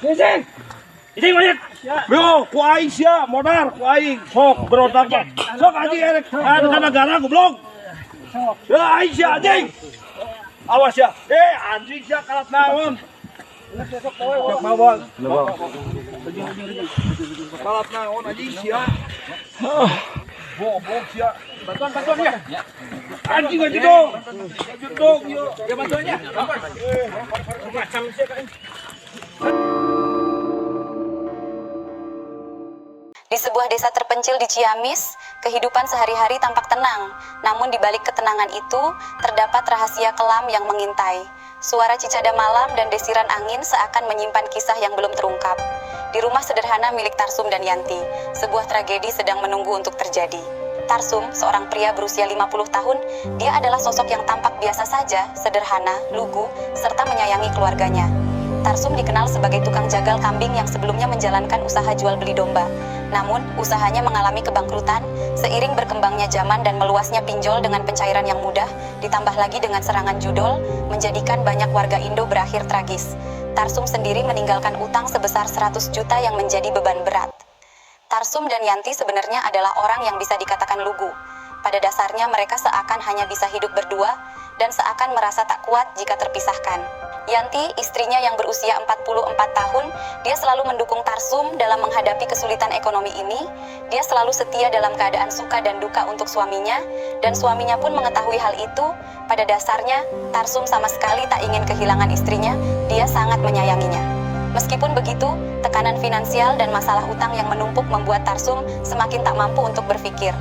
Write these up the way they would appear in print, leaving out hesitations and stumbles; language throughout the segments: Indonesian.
Ising. Ising balik. Bro, ku aing sia, modar ku aing. Sok berontak. Sok anjing erek ka negara goblok. Ya aing sia anjing. Awas ya. Anjing sia kalat naon. Sok mawon. Kalat naon anjing sia. Bobok sia. Bantuan ya. Anjing aja dong. Lanjut dong, yuk. Ya bantuannya. Macam sia kan. Di sebuah desa terpencil di Ciamis, kehidupan sehari-hari tampak tenang. Namun di balik ketenangan itu, terdapat rahasia kelam yang mengintai. Suara cicada malam dan desiran angin seakan menyimpan kisah yang belum terungkap. Di rumah sederhana milik Tarsum dan Yanti, sebuah tragedi sedang menunggu untuk terjadi. Tarsum, seorang pria berusia 50 tahun, dia adalah sosok yang tampak biasa saja, sederhana, lugu, serta menyayangi keluarganya. Tarsum dikenal sebagai tukang jagal kambing yang sebelumnya menjalankan usaha jual beli domba. Namun, usahanya mengalami kebangkrutan seiring berkembangnya zaman dan meluasnya pinjol dengan pencairan yang mudah, ditambah lagi dengan serangan judol, menjadikan banyak warga Indo berakhir tragis. Tarsum sendiri meninggalkan utang sebesar 100 juta yang menjadi beban berat. Tarsum dan Yanti sebenarnya adalah orang yang bisa dikatakan lugu. Pada dasarnya mereka seakan hanya bisa hidup berdua dan seakan merasa tak kuat jika terpisahkan. Yanti, istrinya yang berusia 44 tahun, dia selalu mendukung Tarsum dalam menghadapi kesulitan ekonomi ini. Dia selalu setia dalam keadaan suka dan duka untuk suaminya, dan suaminya pun mengetahui hal itu. Pada dasarnya, Tarsum sama sekali tak ingin kehilangan istrinya, dia sangat menyayanginya. Meskipun begitu, tekanan finansial dan masalah utang yang menumpuk membuat Tarsum semakin tak mampu untuk berpikir.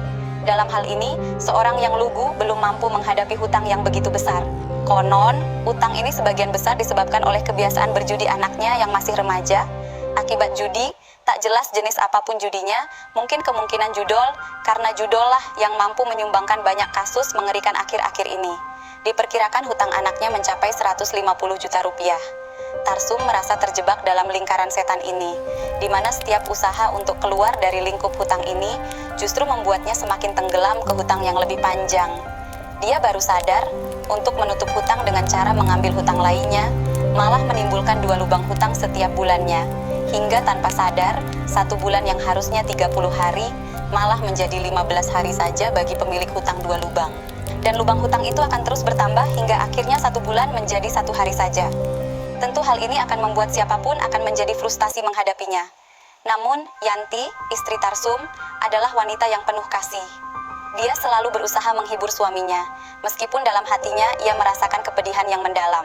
Dalam hal ini, seorang yang lugu belum mampu menghadapi hutang yang begitu besar. Konon, utang ini sebagian besar disebabkan oleh kebiasaan berjudi anaknya yang masih remaja. Akibat judi, tak jelas jenis apapun judinya, mungkin kemungkinan judol, karena judol lah yang mampu menyumbangkan banyak kasus mengerikan akhir-akhir ini. Diperkirakan hutang anaknya mencapai 150 juta rupiah. Tarsum merasa terjebak dalam lingkaran setan ini, di mana setiap usaha untuk keluar dari lingkup hutang ini justru membuatnya semakin tenggelam ke hutang yang lebih panjang. Dia baru sadar, untuk menutup hutang dengan cara mengambil hutang lainnya, malah menimbulkan 2 lubang hutang setiap bulannya. Hingga tanpa sadar, 1 bulan yang harusnya 30 hari, malah menjadi 15 hari saja bagi pemilik hutang 2 lubang. Dan lubang hutang itu akan terus bertambah hingga akhirnya 1 bulan menjadi 1 hari saja. Tentu hal ini akan membuat siapapun akan menjadi frustasi menghadapinya. Namun, Yanti, istri Tarsum, adalah wanita yang penuh kasih. Dia selalu berusaha menghibur suaminya, meskipun dalam hatinya ia merasakan kepedihan yang mendalam.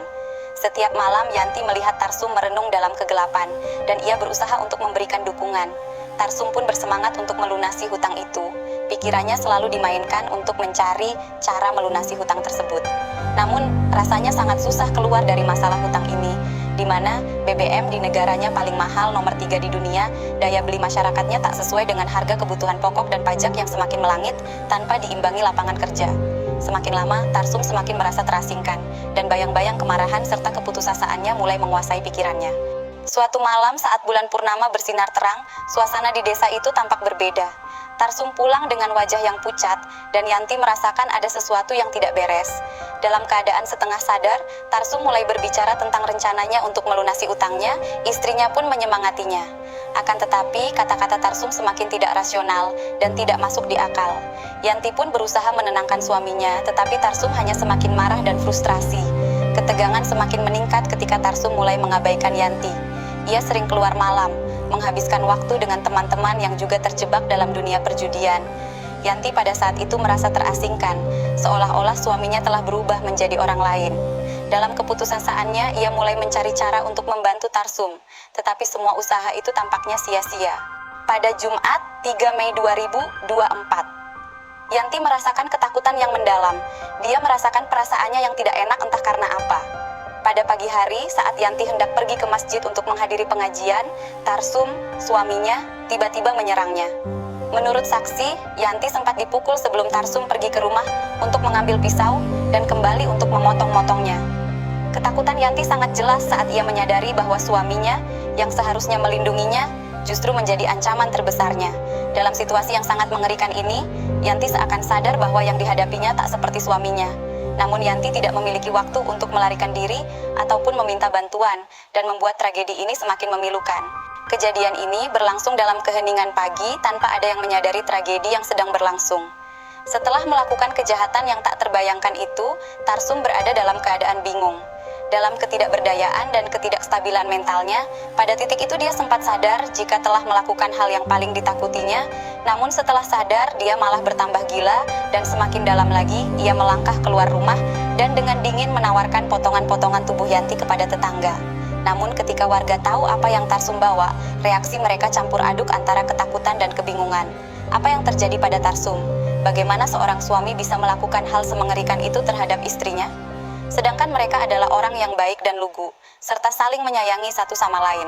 Setiap malam Yanti melihat Tarsum merenung dalam kegelapan, dan ia berusaha untuk memberikan dukungan. Tarsum pun bersemangat untuk melunasi hutang itu. Pikirannya selalu dimainkan untuk mencari cara melunasi hutang tersebut. Namun, rasanya sangat susah keluar dari masalah hutang ini, di mana BBM di negaranya paling mahal nomor 3 di dunia, daya beli masyarakatnya tak sesuai dengan harga kebutuhan pokok dan pajak yang semakin melangit tanpa diimbangi lapangan kerja. Semakin lama, Tarsum semakin merasa terasingkan, dan bayang-bayang kemarahan serta keputusasaan mulai menguasai pikirannya. Suatu malam saat bulan purnama bersinar terang, suasana di desa itu tampak berbeda. Tarsum pulang dengan wajah yang pucat, dan Yanti merasakan ada sesuatu yang tidak beres. Dalam keadaan setengah sadar, Tarsum mulai berbicara tentang rencananya untuk melunasi utangnya, istrinya pun menyemangatinya. Akan tetapi, kata-kata Tarsum semakin tidak rasional dan tidak masuk di akal. Yanti pun berusaha menenangkan suaminya, tetapi Tarsum hanya semakin marah dan frustrasi. Ketegangan semakin meningkat ketika Tarsum mulai mengabaikan Yanti. Ia sering keluar malam, menghabiskan waktu dengan teman-teman yang juga terjebak dalam dunia perjudian. Yanti pada saat itu merasa terasingkan, seolah-olah suaminya telah berubah menjadi orang lain. Dalam keputusasaannya, ia mulai mencari cara untuk membantu Tarsum, tetapi semua usaha itu tampaknya sia-sia. Pada Jumat, 3 Mei 2024, Yanti merasakan ketakutan yang mendalam. Dia merasakan perasaannya yang tidak enak entah karena apa. Pada pagi hari, saat Yanti hendak pergi ke masjid untuk menghadiri pengajian, Tarsum, suaminya, tiba-tiba menyerangnya. Menurut saksi, Yanti sempat dipukul sebelum Tarsum pergi ke rumah untuk mengambil pisau dan kembali untuk memotong-motongnya. Ketakutan Yanti sangat jelas saat ia menyadari bahwa suaminya, yang seharusnya melindunginya, justru menjadi ancaman terbesarnya. Dalam situasi yang sangat mengerikan ini, Yanti seakan sadar bahwa yang dihadapinya tak seperti suaminya. Namun Yanti tidak memiliki waktu untuk melarikan diri ataupun meminta bantuan dan membuat tragedi ini semakin memilukan. Kejadian ini berlangsung dalam keheningan pagi tanpa ada yang menyadari tragedi yang sedang berlangsung. Setelah melakukan kejahatan yang tak terbayangkan itu, Tarsum berada dalam keadaan bingung. Dalam ketidakberdayaan dan ketidakstabilan mentalnya, pada titik itu dia sempat sadar jika telah melakukan hal yang paling ditakutinya, namun setelah sadar dia malah bertambah gila dan semakin dalam lagi ia melangkah keluar rumah dan dengan dingin menawarkan potongan-potongan tubuh Yanti kepada tetangga. Namun ketika warga tahu apa yang Tarsum bawa, reaksi mereka campur aduk antara ketakutan dan kebingungan. Apa yang terjadi pada Tarsum? Bagaimana seorang suami bisa melakukan hal semengerikan itu terhadap istrinya? Sedangkan mereka adalah orang yang baik dan lugu, serta saling menyayangi satu sama lain.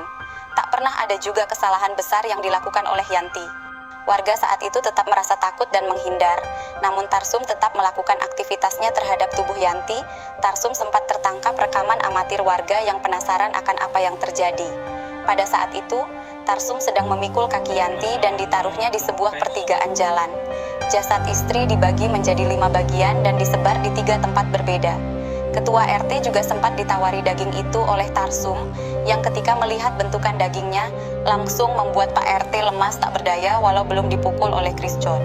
Tak pernah ada juga kesalahan besar yang dilakukan oleh Yanti. Warga saat itu tetap merasa takut dan menghindar, namun Tarsum tetap melakukan aktivitasnya terhadap tubuh Yanti. Tarsum sempat tertangkap rekaman amatir warga yang penasaran akan apa yang terjadi. Pada saat itu, Tarsum sedang memikul kaki Yanti dan ditaruhnya di sebuah pertigaan jalan. Jasad istri dibagi menjadi 5 bagian dan disebar di 3 tempat berbeda. Ketua RT juga sempat ditawari daging itu oleh Tarsum, yang ketika melihat bentukan dagingnya, langsung membuat Pak RT lemas tak berdaya walau belum dipukul oleh Chris John.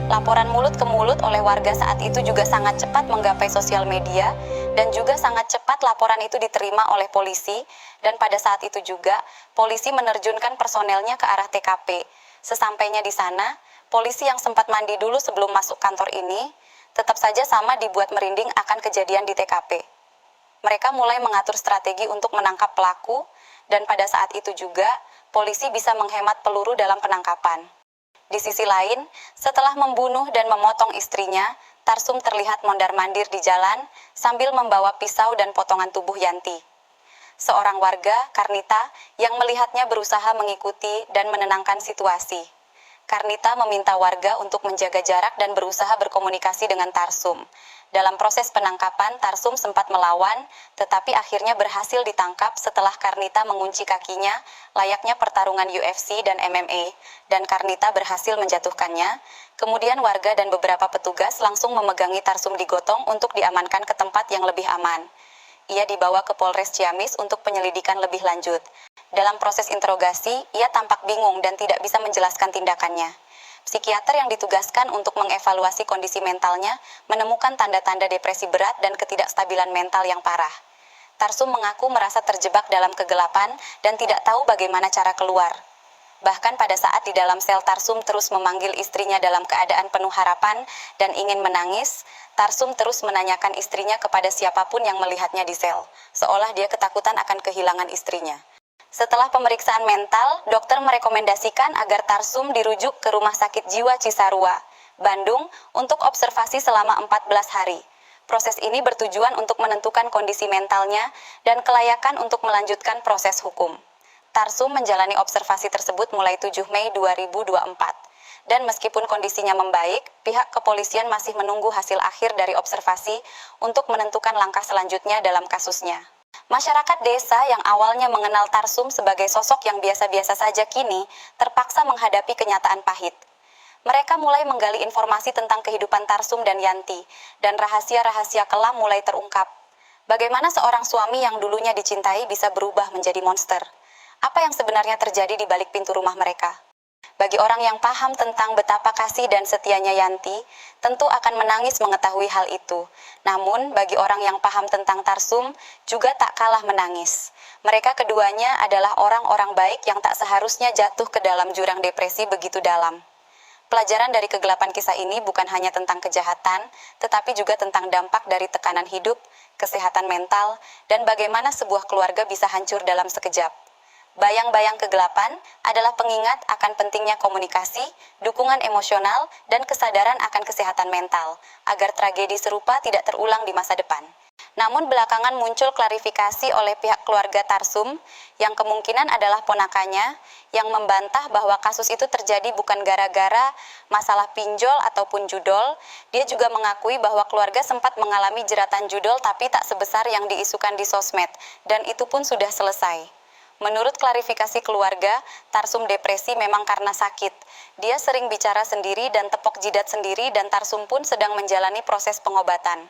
Laporan mulut ke mulut oleh warga saat itu juga sangat cepat menggapai sosial media, dan juga sangat cepat laporan itu diterima oleh polisi, dan pada saat itu juga, polisi menerjunkan personelnya ke arah TKP. Sesampainya di sana, polisi yang sempat mandi dulu sebelum masuk kantor ini, tetap saja sama dibuat merinding akan kejadian di TKP. Mereka mulai mengatur strategi untuk menangkap pelaku, dan pada saat itu juga, polisi bisa menghemat peluru dalam penangkapan. Di sisi lain, setelah membunuh dan memotong istrinya, Tarsum terlihat mondar-mandir di jalan sambil membawa pisau dan potongan tubuh Yanti. Seorang warga, Karnita, yang melihatnya berusaha mengikuti dan menenangkan situasi. Karnita meminta warga untuk menjaga jarak dan berusaha berkomunikasi dengan Tarsum. Dalam proses penangkapan, Tarsum sempat melawan, tetapi akhirnya berhasil ditangkap setelah Karnita mengunci kakinya, layaknya pertarungan UFC dan MMA, dan Karnita berhasil menjatuhkannya. Kemudian warga dan beberapa petugas langsung memegangi Tarsum digotong untuk diamankan ke tempat yang lebih aman. Ia dibawa ke Polres Ciamis untuk penyelidikan lebih lanjut. Dalam proses interogasi, ia tampak bingung dan tidak bisa menjelaskan tindakannya. Psikiater yang ditugaskan untuk mengevaluasi kondisi mentalnya menemukan tanda-tanda depresi berat dan ketidakstabilan mental yang parah. Tarsum mengaku merasa terjebak dalam kegelapan dan tidak tahu bagaimana cara keluar. Bahkan pada saat di dalam sel, Tarsum terus memanggil istrinya dalam keadaan penuh harapan dan ingin menangis. Tarsum terus menanyakan istrinya kepada siapapun yang melihatnya di sel, seolah dia ketakutan akan kehilangan istrinya. Setelah pemeriksaan mental, dokter merekomendasikan agar Tarsum dirujuk ke Rumah Sakit Jiwa Cisarua, Bandung, untuk observasi selama 14 hari. Proses ini bertujuan untuk menentukan kondisi mentalnya dan kelayakan untuk melanjutkan proses hukum. Tarsum menjalani observasi tersebut mulai 7 Mei 2024. Dan meskipun kondisinya membaik, pihak kepolisian masih menunggu hasil akhir dari observasi untuk menentukan langkah selanjutnya dalam kasusnya. Masyarakat desa yang awalnya mengenal Tarsum sebagai sosok yang biasa-biasa saja kini terpaksa menghadapi kenyataan pahit. Mereka mulai menggali informasi tentang kehidupan Tarsum dan Yanti, dan rahasia-rahasia kelam mulai terungkap. Bagaimana seorang suami yang dulunya dicintai bisa berubah menjadi monster? Apa yang sebenarnya terjadi di balik pintu rumah mereka? Bagi orang yang paham tentang betapa kasih dan setianya Yanti, tentu akan menangis mengetahui hal itu. Namun, bagi orang yang paham tentang Tarsum, juga tak kalah menangis. Mereka keduanya adalah orang-orang baik yang tak seharusnya jatuh ke dalam jurang depresi begitu dalam. Pelajaran dari kegelapan kisah ini bukan hanya tentang kejahatan, tetapi juga tentang dampak dari tekanan hidup, kesehatan mental, dan bagaimana sebuah keluarga bisa hancur dalam sekejap. Bayang-bayang kegelapan adalah pengingat akan pentingnya komunikasi, dukungan emosional, dan kesadaran akan kesehatan mental, agar tragedi serupa tidak terulang di masa depan. Namun belakangan muncul klarifikasi oleh pihak keluarga Tarsum, yang kemungkinan adalah ponakannya, yang membantah bahwa kasus itu terjadi bukan gara-gara masalah pinjol ataupun judol. Dia juga mengakui bahwa keluarga sempat mengalami jeratan judol tapi tak sebesar yang diisukan di sosmed, dan itu pun sudah selesai. Menurut klarifikasi keluarga, Tarsum depresi memang karena sakit. Dia sering bicara sendiri dan tepok jidat sendiri, dan Tarsum pun sedang menjalani proses pengobatan.